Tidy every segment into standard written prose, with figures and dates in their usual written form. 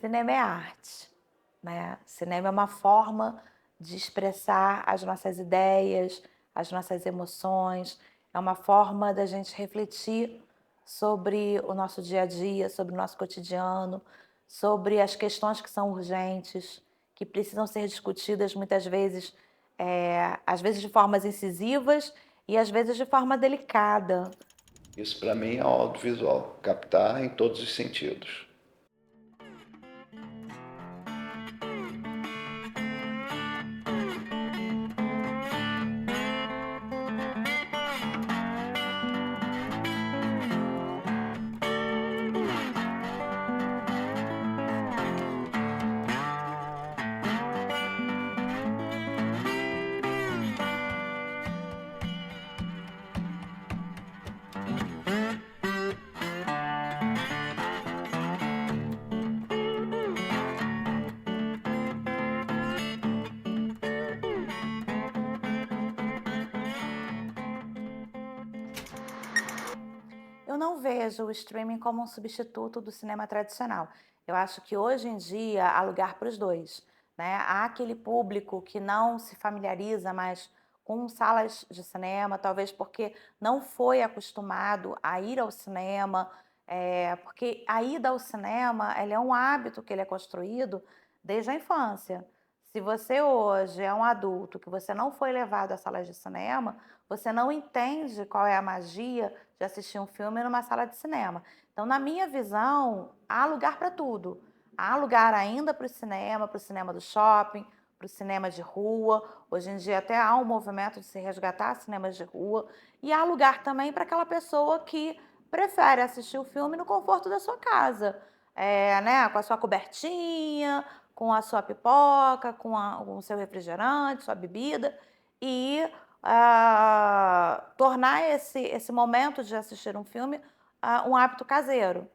Cinema é arte, né? Cinema é uma forma de expressar as nossas ideias, as nossas emoções, é uma forma da gente refletir sobre o nosso dia a dia, sobre o nosso cotidiano, sobre as questões que são urgentes, que precisam ser discutidas muitas vezes, às vezes de formas incisivas e às vezes de forma delicada. Isso para mim é audiovisual, captar em todos os sentidos. Eu não vejo o streaming como um substituto do cinema tradicional. Eu acho que hoje em dia há lugar para os dois, né? Há aquele público que não se familiariza mais com salas de cinema, talvez porque não foi acostumado a ir ao cinema, porque a ida ao cinema, ela é um hábito que ele é construído desde a infância. Se você hoje é um adulto que você não foi levado às salas de cinema, você não entende qual é a magia de assistir um filme numa sala de cinema. Então, na minha visão, há lugar para tudo. Há lugar ainda para o cinema do shopping, para o cinema de rua. Hoje em dia até há um movimento de se resgatar cinemas de rua. E há lugar também para aquela pessoa que prefere assistir o filme no conforto da sua casa, né, com a sua cobertinha, com a sua pipoca, com o seu refrigerante, sua bebida, e tornar esse momento de assistir um filme um hábito caseiro.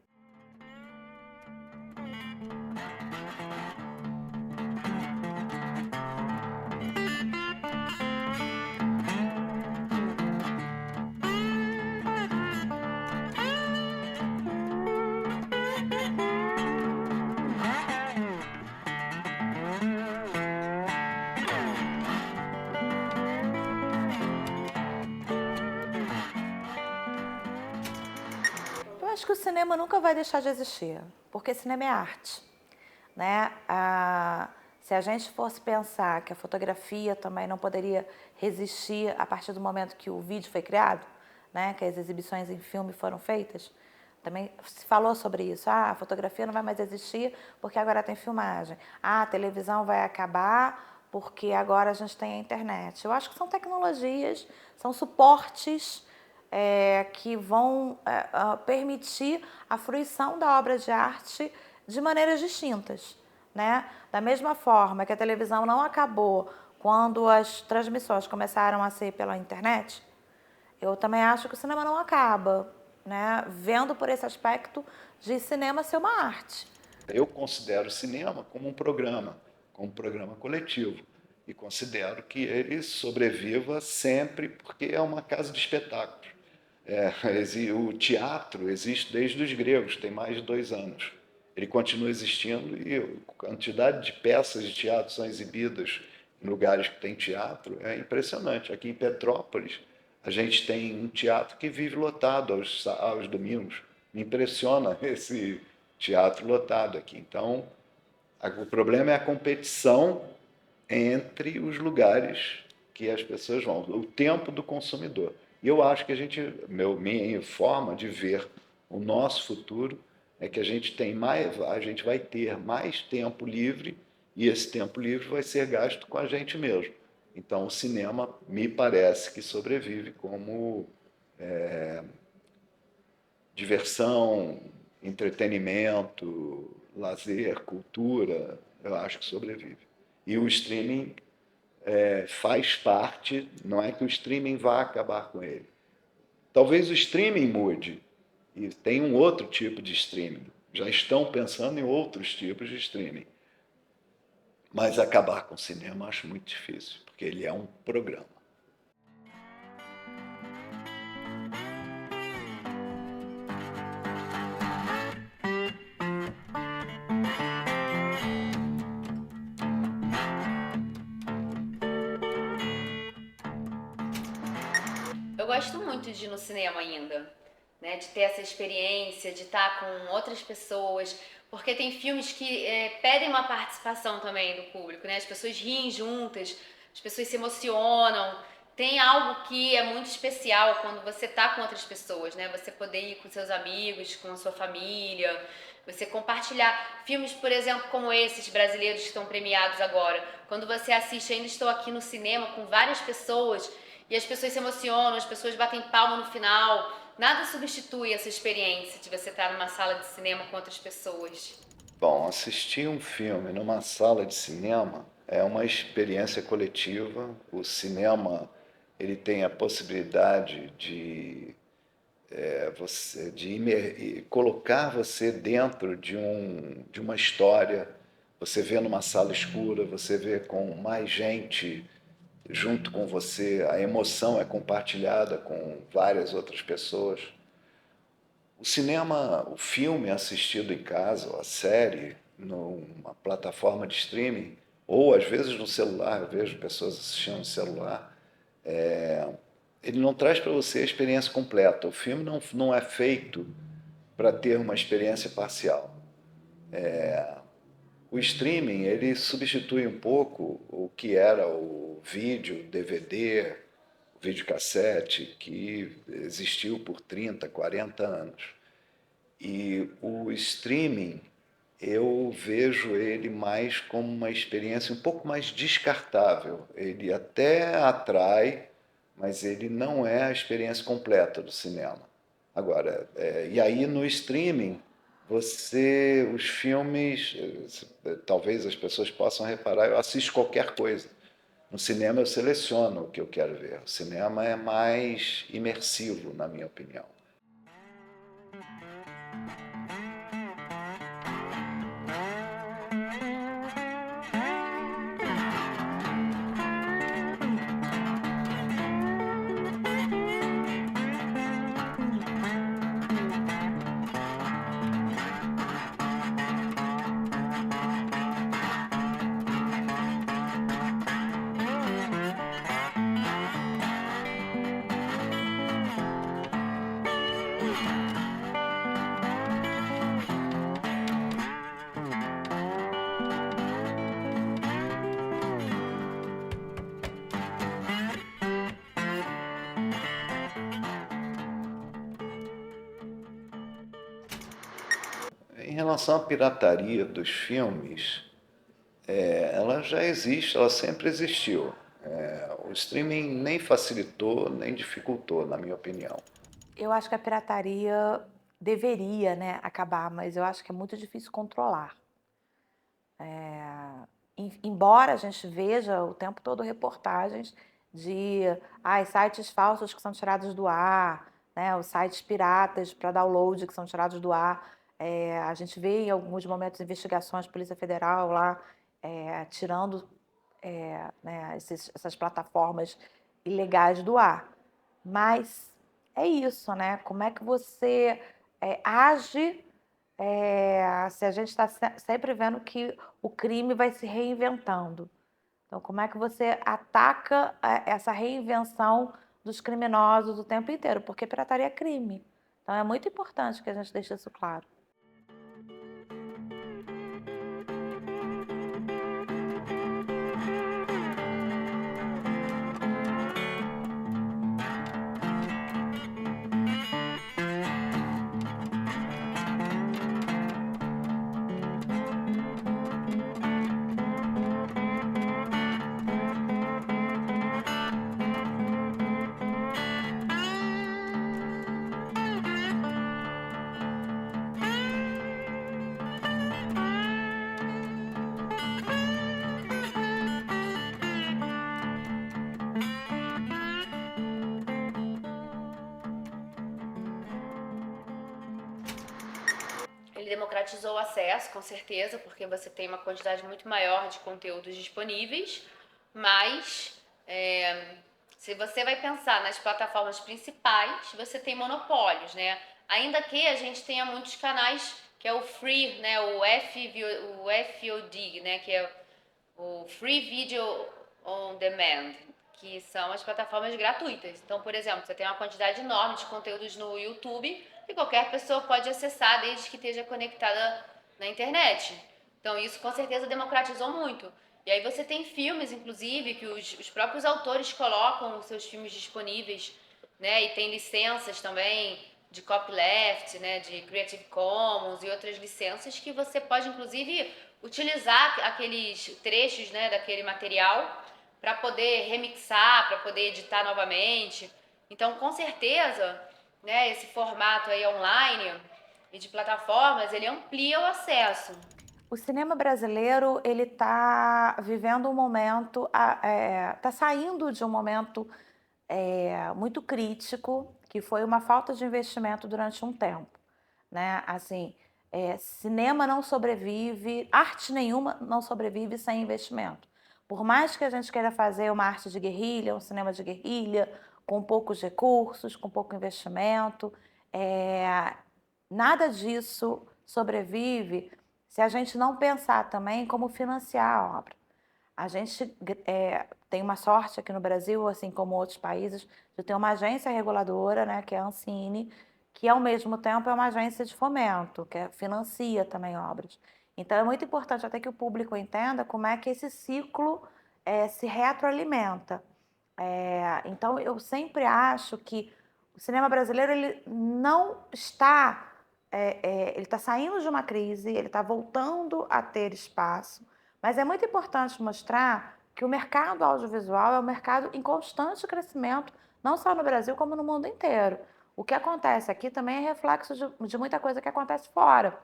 Eu acho que o cinema nunca vai deixar de existir, porque cinema é arte, né? Se a gente fosse pensar que a fotografia também não poderia resistir a partir do momento que o vídeo foi criado, né? Que as exibições em filme foram feitas, também se falou sobre isso. A fotografia não vai mais existir porque agora tem filmagem. A televisão vai acabar porque agora a gente tem a internet. Eu acho que são tecnologias, são suportes que vão permitir a fruição da obra de arte de maneiras distintas, né? Da mesma forma que a televisão não acabou quando as transmissões começaram a ser pela internet, eu também acho que o cinema não acaba, né? Vendo por esse aspecto de cinema ser uma arte. Eu considero o cinema como um programa coletivo, e considero que ele sobreviva sempre porque é uma casa de espetáculos. O teatro existe desde os gregos, tem mais de 2 anos. Ele continua existindo e a quantidade de peças de teatro são exibidas em lugares que tem teatro é impressionante. Aqui em Petrópolis, a gente tem um teatro que vive lotado aos domingos. Me impressiona esse teatro lotado aqui. Então, o problema é a competição entre os lugares que as pessoas vão, o tempo do consumidor. E eu acho que minha forma de ver o nosso futuro é que a gente vai ter mais tempo livre e esse tempo livre vai ser gasto com a gente mesmo. Então, o cinema me parece que sobrevive como diversão, entretenimento, lazer, cultura, eu acho que sobrevive. E o streaming faz parte, não é que o streaming vá acabar com ele. Talvez o streaming mude e tem um outro tipo de streaming. Já estão pensando em outros tipos de streaming. Mas acabar com o cinema acho muito difícil, porque ele é um programa. Eu gosto muito de ir no cinema ainda, né? De ter essa experiência, de estar com outras pessoas, porque tem filmes que pedem uma participação também do público, né? As pessoas riem juntas, as pessoas se emocionam. Tem algo que é muito especial quando você tá com outras pessoas, né? Você poder ir com seus amigos, com a sua família, você compartilhar filmes, por exemplo, como esses brasileiros que estão premiados agora. Quando você assiste Ainda Estou Aqui no cinema com várias pessoas e as pessoas se emocionam, as pessoas batem palma no final. Nada substitui essa experiência de você estar numa sala de cinema com outras pessoas. Bom, assistir um filme numa sala de cinema é uma experiência coletiva. O cinema ele tem a possibilidade de colocar você dentro de uma história. Você vê numa sala escura, você vê com mais gente junto com você, a emoção é compartilhada com várias outras pessoas. O cinema, o filme assistido em casa, ou a série, numa plataforma de streaming, ou às vezes no celular, eu vejo pessoas assistindo no celular, ele não traz para você a experiência completa. O filme não é feito para ter uma experiência parcial. O streaming, ele substitui um pouco o que era o vídeo, DVD, o videocassete, que existiu por 30, 40 anos. E o streaming, eu vejo ele mais como uma experiência um pouco mais descartável. Ele até atrai, mas ele não é a experiência completa do cinema. Agora, e aí no streaming, os filmes, talvez as pessoas possam reparar, eu assisto qualquer coisa. No cinema eu seleciono o que eu quero ver. O cinema é mais imersivo, na minha opinião. Em relação à pirataria dos filmes, ela já existe, ela sempre existiu. O streaming nem facilitou, nem dificultou, na minha opinião. Eu acho que a pirataria deveria, né, acabar, mas eu acho que é muito difícil controlar. Embora a gente veja o tempo todo reportagens de sites falsos que são tirados do ar, né, os sites piratas para download que são tirados do ar. A gente vê em alguns momentos investigações, Polícia Federal lá tirando né, essas plataformas ilegais do ar. Mas é isso, né? Como é que você age se a gente está sempre vendo que o crime vai se reinventando? Então, como é que você ataca essa reinvenção dos criminosos o tempo inteiro? Porque pirataria é crime. Então, é muito importante que a gente deixe isso claro. ele democratizou o acesso, com certeza, porque você tem uma quantidade muito maior de conteúdos disponíveis, mas se você vai pensar nas plataformas principais, você tem monopólios, né? Ainda que a gente tenha muitos canais, que é o free, né? O FVOD, né? Que é o Free Video On Demand, que são as plataformas gratuitas. Então, por exemplo, você tem uma quantidade enorme de conteúdos no YouTube que qualquer pessoa pode acessar desde que esteja conectada na internet. Então, isso com certeza democratizou muito. E aí você tem filmes, inclusive, que os próprios autores colocam os seus filmes disponíveis, né? E tem licenças também de copyleft, né? De Creative Commons e outras licenças que você pode, inclusive, utilizar aqueles trechos, né? Daquele material para poder remixar, para poder editar novamente. Então, com certeza, né? Esse formato aí online e de plataformas, ele amplia o acesso. O cinema brasileiro, ele está vivendo um momento, está saindo de um momento muito crítico, que foi uma falta de investimento durante um tempo, né? Assim, cinema não sobrevive, arte nenhuma não sobrevive sem investimento. Por mais que a gente queira fazer uma arte de guerrilha, um cinema de guerrilha, com poucos recursos, com pouco investimento, nada disso sobrevive se a gente não pensar também como financiar a obra. A gente tem uma sorte aqui no Brasil, assim como outros países, de ter uma agência reguladora, né, que é a Ancine, que ao mesmo tempo é uma agência de fomento, que financia também obras. Então é muito importante até que o público entenda como é que esse ciclo se retroalimenta. Então eu sempre acho que o cinema brasileiro ele não está, ele está saindo de uma crise, ele está voltando a ter espaço, mas é muito importante mostrar que o mercado audiovisual é um mercado em constante crescimento, não só no Brasil, como no mundo inteiro. O que acontece aqui também é reflexo de muita coisa que acontece fora.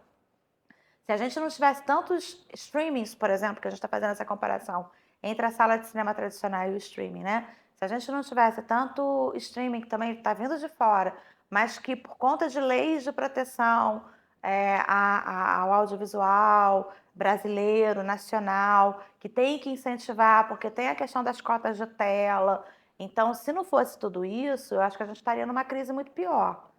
Se a gente não tivesse tantos streamings, por exemplo, que a gente está fazendo essa comparação entre a sala de cinema tradicional e o streaming, né? Se a gente não tivesse tanto streaming que também está vindo de fora, mas que por conta de leis de proteção ao audiovisual brasileiro, nacional, que tem que incentivar, porque tem a questão das cotas de tela. Então, se não fosse tudo isso, eu acho que a gente estaria numa crise muito pior.